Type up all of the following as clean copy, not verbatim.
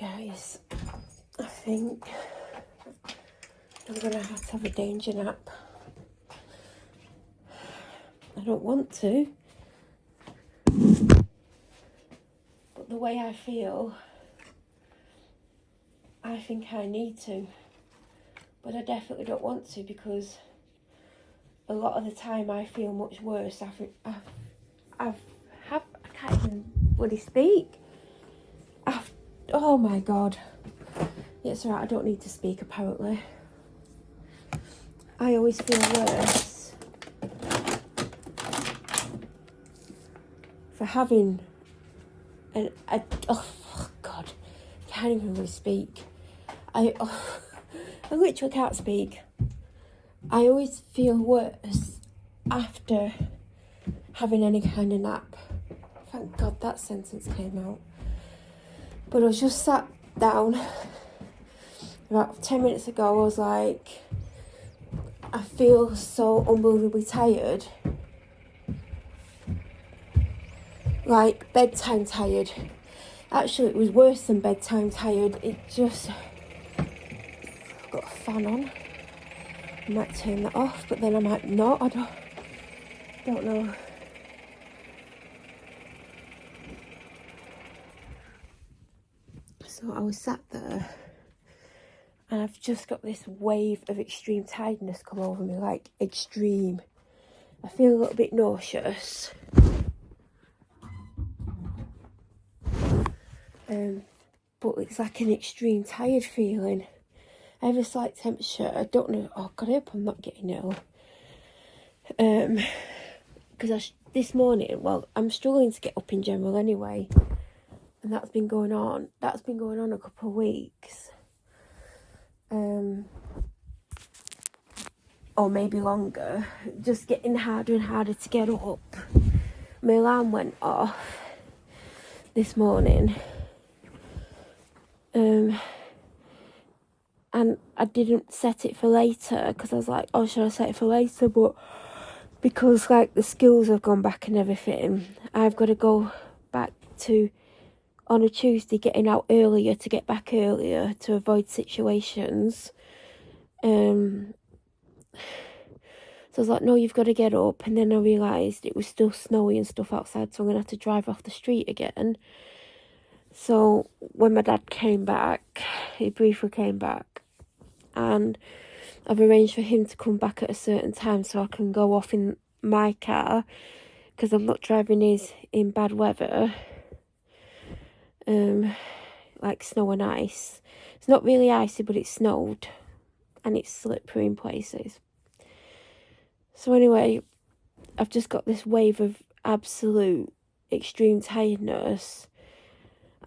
guys, I think I'm going to have a danger nap. I don't want to, but the way I feel, I think I need to, but I definitely don't want to, because a lot of the time I feel much worse. I can't even bloody speak. Oh my God. It's alright, I don't need to speak apparently. I always feel worse for having oh God, can't even really speak. I literally can't speak. I always feel worse after having any kind of nap. Thank God that sentence came out. But I was just sat down about 10 minutes ago. I was like, I feel so unbelievably tired. Like bedtime tired. Actually, it was worse than bedtime tired. It just... I've got a fan on. I might turn that off, but then I might not. I don't know. So I was sat there, and I've just got this wave of extreme tiredness come over me, like extreme. I feel a little bit nauseous. But it's like an extreme tired feeling. I have a slight temperature. I don't know. Oh God, I hope I'm not getting ill. Because this morning, well, I'm struggling to get up in general anyway, and that's been going on. That's been going on a couple of weeks. Or maybe longer. Just getting harder and harder to get up. My alarm went off this morning. And I didn't set it for later, because I was like, oh, should I set it for later? But because like the schools have gone back and everything, I've got to go back to, on a Tuesday, getting out earlier to get back earlier to avoid situations. So I was like, no, you've got to get up. And then I realised it was still snowy and stuff outside, so I'm going to have to drive off the street again. So when my dad came back, he briefly came back, and I've arranged for him to come back at a certain time so I can go off in my car, because I'm not driving his in bad weather, like snow and ice. It's not really icy, but it snowed, and it's slippery in places. So anyway, I've just got this wave of absolute extreme tiredness,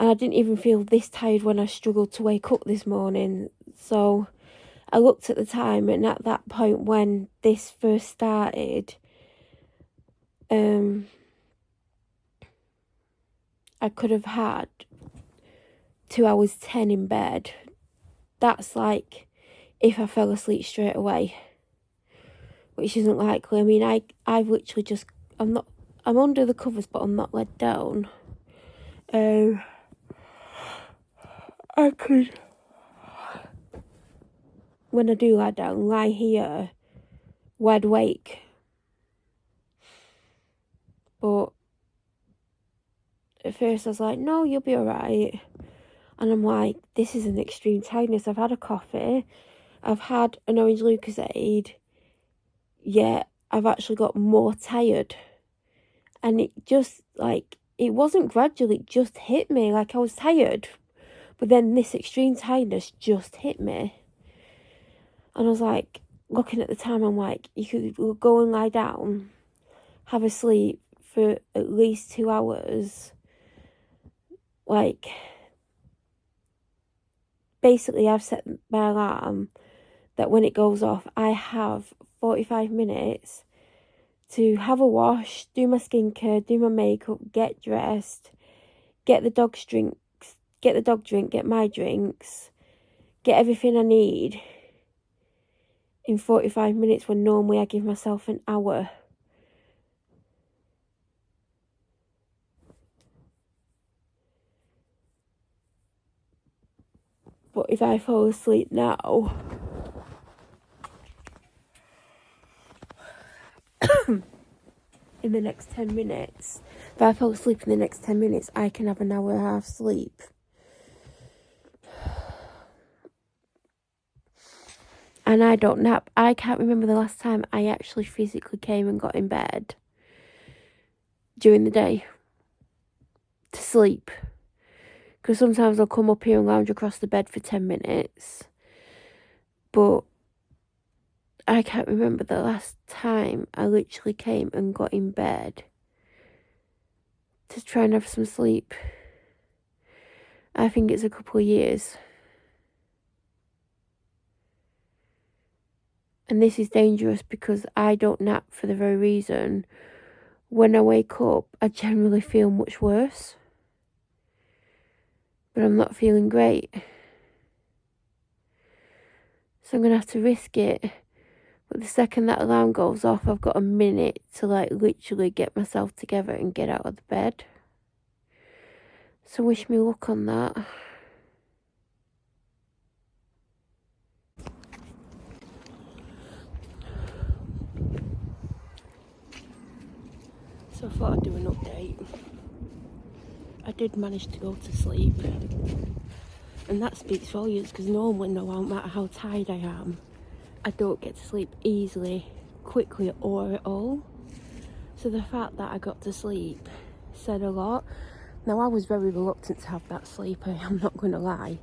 and I didn't even feel this tired when I struggled to wake up this morning. So I looked at the time, and at that point when this first started, I could have had 2 hours 10 in bed. That's like if I fell asleep straight away, which isn't likely. I mean, I've literally just, I'm under the covers, but I'm not laid down. I could, when I do lie down, lie here, wide awake. But at first I was like, no, you'll be alright. And I'm like, this is an extreme tiredness. I've had a coffee, I've had an orange Lucozade, yet I've actually got more tired. And it just, like, it wasn't gradual, it just hit me. Like, I was tired, but then this extreme tiredness just hit me. And I was like, looking at the time, I'm like, you could go and lie down, have a sleep for at least 2 hours. Like, basically, I've set my alarm that when it goes off, I have 45 minutes to have a wash, do my skincare, do my makeup, get dressed, get the dog's drinks, get the dog drink, get my drinks, get everything I need in 45 minutes, when normally I give myself an hour. But if I fall asleep now, in the next 10 minutes, if I fall asleep in the next 10 minutes, I can have an hour and a half sleep. And I don't nap. I can't remember the last time I actually physically came and got in bed during the day to sleep. Because sometimes I'll come up here and lounge across the bed for 10 minutes. But I can't remember the last time I literally came and got in bed to try and have some sleep. I think it's a couple of years. And this is dangerous because I don't nap for the very reason. When I wake up, I generally feel much worse. But I'm not feeling great. So I'm going to have to risk it. But the second that alarm goes off, I've got a minute to like literally get myself together and get out of the bed. So wish me luck on that. So I thought I'd do an update. I did manage to go to sleep. And that speaks volumes because normally, no matter how tired I am, I don't get to sleep easily, quickly or at all. So the fact that I got to sleep said a lot. Now I was very reluctant to have that sleep, I'm not going to lie.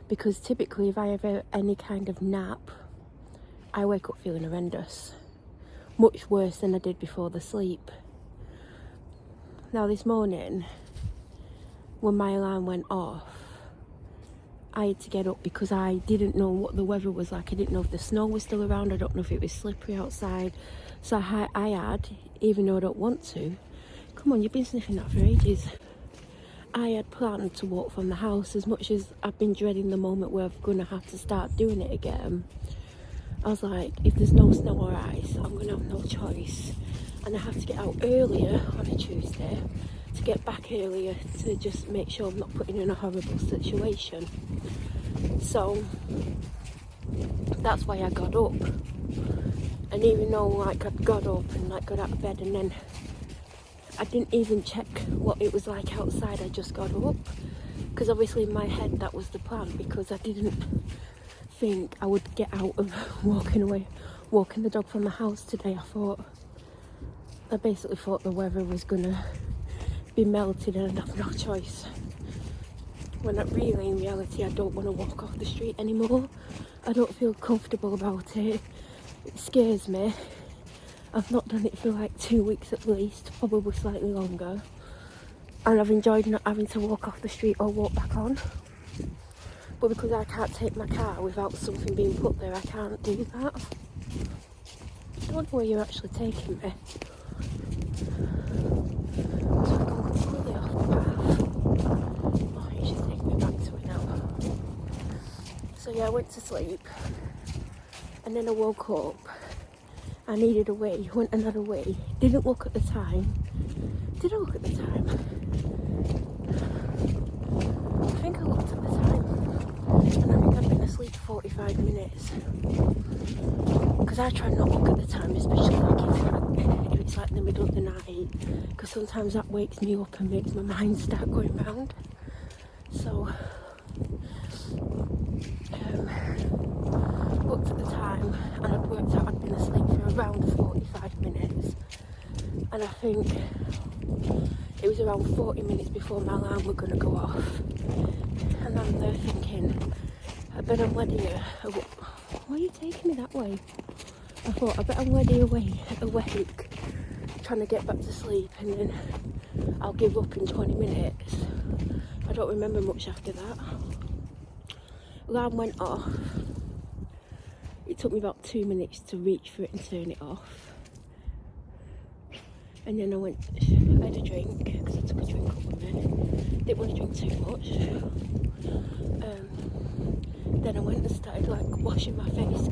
Because typically if I have any kind of nap, I wake up feeling horrendous. Much worse than I did before the sleep. Now this morning, when my alarm went off, I had to get up because I didn't know what the weather was like. I didn't know if the snow was still around. I don't know if it was slippery outside. So I had, even though I don't want to, come on, you've been sniffing that for ages. I had planned to walk from the house. As much as I've been dreading the moment where I'm going to have to start doing it again, I was like, if there's no snow or ice, I'm going to have no choice. And I have to get out earlier on a Tuesday to get back earlier to just make sure I'm not putting in a horrible situation. So that's why I got up. And even though like I'd got up and like got out of bed and then I didn't even check what it was like outside, I just got up. Because obviously in my head that was the plan, because I didn't think I would get out of walking the dog from the house today. I basically thought the weather was gonna be melted and I'd have no choice. When really in reality I don't want to walk off the street anymore. I don't feel comfortable about it. It scares me. I've not done it for like 2 weeks at least, probably slightly longer. And I've enjoyed not having to walk off the street or walk back on. But because I can't take my car without something being put there, I can't do that. I don't know where you're actually taking me. So I've gone completely off the path. Oh, you should take me back to it now. So yeah, I went to sleep. And then I woke up. I needed a wee, went another wee. Didn't look at the time. Did I look at the time? I think I looked at the time. And I think I've been asleep for 45 minutes. Because I try not to look at the time, especially like if it's like in the middle of the night. Because sometimes that wakes me up and makes my mind start going round. So, looked at the time and I'd worked out I'd been asleep for around 45 minutes. And I think it was around 40 minutes before my alarm were going to go off. And I'm there thinking, I bet I'm ready. Why are you taking me that way? I thought, I bet I'm ready awake, trying to get back to sleep, and then I'll give up in 20 minutes. I don't remember much after that. Alarm went off. It took me about 2 minutes to reach for it and turn it off. And then I had a drink, because I took a drink up with me. Didn't want to drink too much. Then I went and started like washing my face.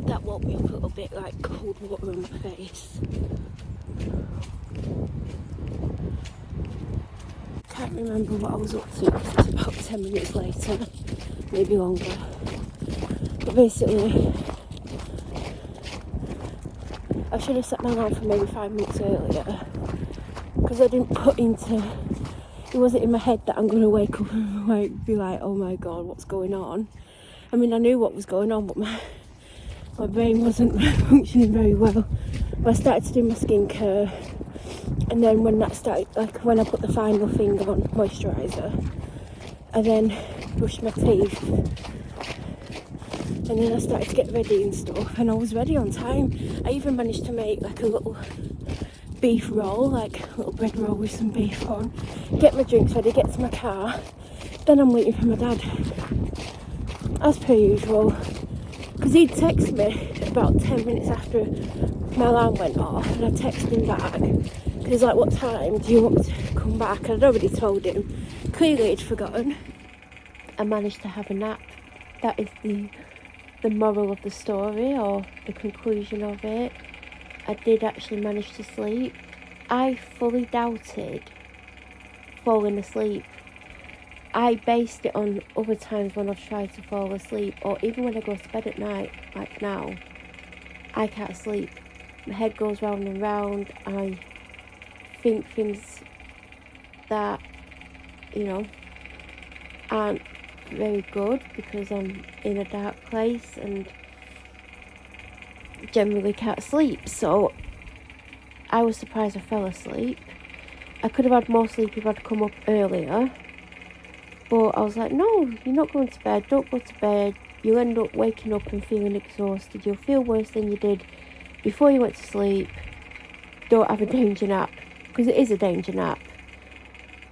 That woke me up a little bit, like cold water on my face. Can't remember what I was up to because it's about 10 minutes later. maybe longer. But basically, I should have set my alarm for maybe 5 minutes earlier, because I didn't put into, it wasn't in my head that I'm going to wake up and be like, oh my god, what's going on? I mean, I knew what was going on, but my brain wasn't functioning very well. But I started to do my skincare, and then when that started, like when I put the final thing on, moisturiser, I then brushed my teeth, and then I started to get ready and stuff, and I was ready on time. I even managed to make like a little beef roll, like a little bread roll with some beef on, get my drinks ready, get to my car. Then I'm waiting for my dad, as per usual, because he'd text me about 10 minutes after my alarm went off, and I texted him back, because he's like, what time do you want me to come back? And I'd already told him. Clearly he'd forgotten. I managed to have a nap. That is the moral of the story, or the conclusion of it. I did actually manage to sleep. I fully doubted falling asleep. I based it on other times when I've tried to fall asleep, or even when I go to bed at night, like now, I can't sleep. My head goes round and round. I think things that, aren't very good, because I'm in a dark place and generally can't sleep. So I was surprised I fell asleep. I could have had more sleep if I'd come up earlier, but I was like, no, you're not going to bed, don't go to bed. You'll end up waking up and feeling exhausted. You'll feel worse than you did before you went to sleep. Don't have a danger nap, because it is a danger nap.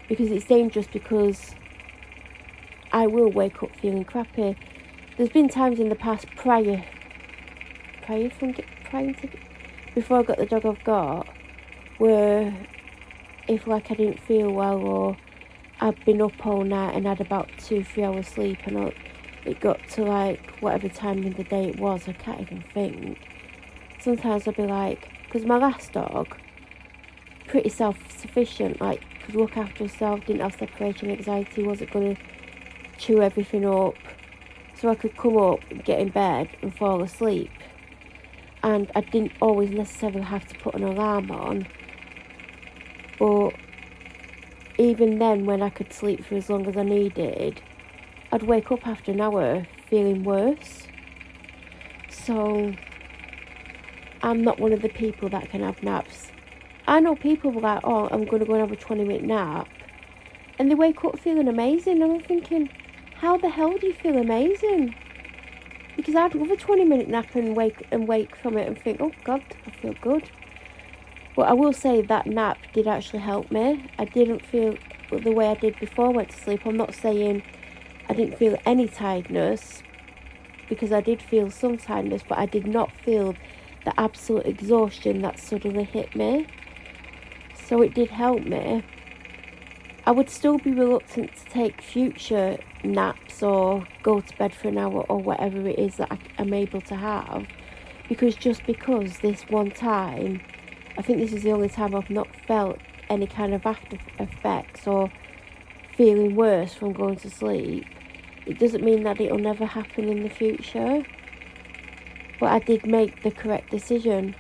Because it's dangerous, because I will wake up feeling crappy. There's been times in the past before I got the dog I've got, where if like I didn't feel well, or I'd been up all night and had about 2-3 hours sleep, and it got to like whatever time in the day it was, I can't even think. Sometimes I'd be like, because my last dog, pretty self-sufficient, like could look after herself, didn't have separation anxiety, wasn't going to chew everything up, so I could come up, get in bed and fall asleep, and I didn't always necessarily have to put an alarm on. But even then, when I could sleep for as long as I needed, I'd wake up after an hour feeling worse. So I'm not one of the people that can have naps. I know people were like, oh, I'm going to go and have a 20-minute nap, and they wake up feeling amazing, and I'm thinking, how the hell do you feel amazing? Because I'd love a 20-minute nap and wake from it and think, oh god, I feel good. But I will say that nap did actually help me. I didn't feel the way I did before I went to sleep. I'm not saying I didn't feel any tiredness, because I did feel some tiredness, but I did not feel the absolute exhaustion that suddenly hit me. So it did help me. I would still be reluctant to take future naps or go to bed for an hour or whatever it is that I'm able to have, because this one time, I think this is the only time I've not felt any kind of after effects or feeling worse from going to sleep. It doesn't mean that it'll never happen in the future, but I did make the correct decision.